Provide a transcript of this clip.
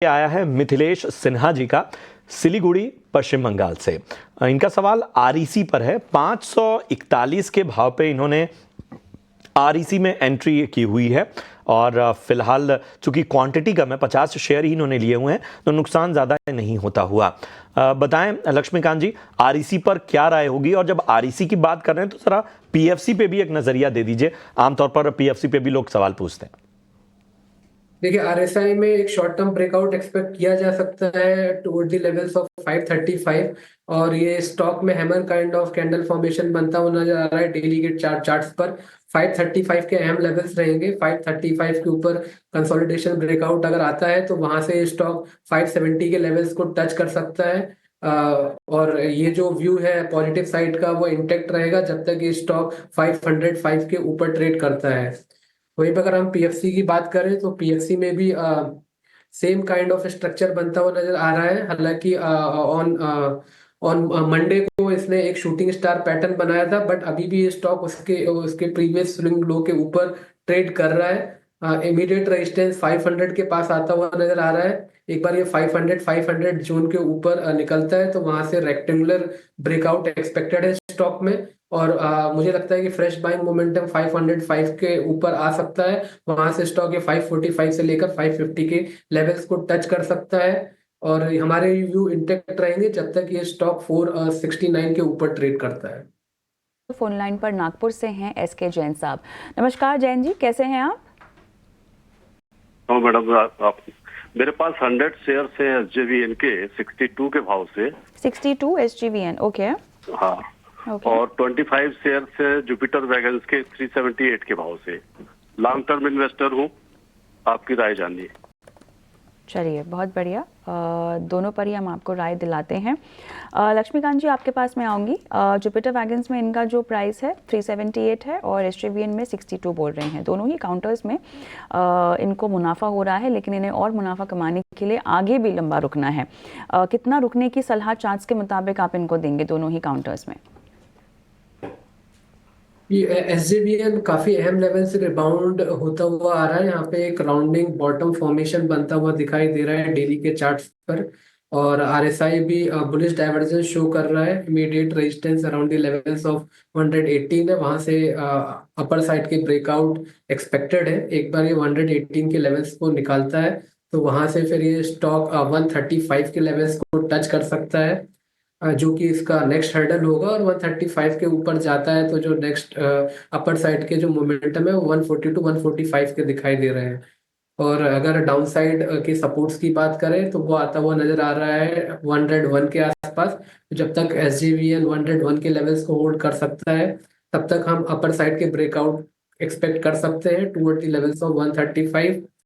आया है मिथिलेश सिन्हा जी का सिलीगुड़ी पश्चिम बंगाल से। इनका सवाल आरईसी पर है। 541 के भाव पे इन्होंने आरईसी में एंट्री की हुई है और फिलहाल चूंकि क्वांटिटी कम है, 50 शेयर ही इन्होंने लिए हुए हैं, तो नुकसान ज़्यादा नहीं होता हुआ। बताएं लक्ष्मीकांत जी, आरईसी पर क्या राय होगी? और जब आरईसी की बात कर रहे हैं तो जरा पीएफसी पे भी एक नज़रिया दे दीजिए। आमतौर पर पीएफसी पे भी लोग सवाल पूछते हैं। देखिए, आरएसआई में एक शॉर्ट टर्म ब्रेकआउट एक्सपेक्ट किया जा सकता है टुवर्ड द लेवल्स ऑफ 535, और ये स्टॉक में hammer kind of candle formation बनता हुआ नजर आ रहा है डेली के चार्ट्स पर। 535 के अहम लेवल्स रहेंगे। 535 के ऊपर कंसोलिडेशन ब्रेकआउट अगर आता है तो वहां से स्टॉक 570 के लेवल्स को टच कर सकता है। और ये जो व्यू है पॉजिटिव साइड का वो इंटेक्ट रहेगा जब तक ये स्टॉक 505 के ऊपर ट्रेड करता है। वहीं पर अगर हम पीएफसी की बात करें तो पीएफसी में भी सेम काइंड ऑफ स्ट्रक्चर बनता हुआ नजर आ रहा है। हालांकि ऑन ऑन मंडे को इसने एक शूटिंग स्टार पैटर्न बनाया था, बट अभी भी ये स्टॉक उसके उसके प्रीवियस स्विंग लो के ऊपर ट्रेड कर रहा है। इमीडिएट रेजिस्टेंस 500 के पास आता हुआ नजर आ रहा है। एक बार ये 500 जोन के ऊपर निकलता है तो वहां से रेक्टेंगुलर ब्रेकआउट एक्सपेक्टेड है स्टॉक में। और मुझे लगता है कि फ्रेश बाइंग मोमेंटम 505 के ऊपर आ सकता है। वहां से स्टॉक ये 545 से लेकर 550 के लेवल्स को टच कर सकता है। और हमारे व्यू इंटेक्ट रहेंगे जब तक ये स्टॉक 469 के ऊपर ट्रेड करता है। फोन लाइन पर नागपुर से हैं एसके जैन साहब। नमस्कार जैन जी, कैसे हैं आप? मैडम, आप मेरे पास 100 शेयर है एसजेवीएन के 62 के भाव से। 62 एसजेवीएन, ओके। हाँ, और 25 शेयर से जुपिटर वैगन्स के 378 के भाव से। लॉन्ग टर्म इन्वेस्टर हूँ, आपकी राय जाननी है। चलिए, बहुत बढ़िया। दोनों पर ही हम आपको राय दिलाते हैं। लक्ष्मीकांत जी, आपके पास मैं आऊँगी। जुपिटर वैगन्स में इनका जो प्राइस है 378 है और एसजेवीएन में 62 बोल रहे हैं। दोनों ही काउंटर्स में इनको मुनाफा हो रहा है, लेकिन इन्हें और मुनाफा कमाने के लिए आगे भी लंबा रुकना है। कितना रुकने की सलाह चार्ट्स के मुताबिक आप इनको देंगे दोनों ही काउंटर्स में? ये एसजेवीएन काफी अहम लेवल से रिबाउंड होता हुआ आ रहा है। यहाँ पे एक राउंडिंग बॉटम फॉर्मेशन बनता हुआ दिखाई दे रहा है डेली के चार्ट्स पर। और आरएसआई भी बुलिश डाइवर्जेंस शो कर रहा है। Immediate resistance around the levels of 118 है, वहां से अपर साइड के ब्रेकआउट एक्सपेक्टेड है। एक बार ये 118 के लेवल्स को निकालता है तो वहां से फिर ये स्टॉक 135 के लेवल्स को टच कर सकता है, जो कि इसका नेक्स्ट हर्डल होगा। और 135 के ऊपर जाता है तो जो नेक्स्ट अपर साइड के जो मोमेंटम है वो 140 टू 145 के दिखाई दे रहे हैं। और अगर डाउन साइड के सपोर्ट्स की बात करें तो वो आता हुआ नजर आ रहा है 101 के आसपास। तो जब तक एसजेवीएन 101 के लेवल्स को होल्ड कर सकता है तब तक हम अपर साइड के ब्रेकआउट एक्सपेक्ट कर सकते हैं टूवर्ड द लेवल्स ऑफ 135।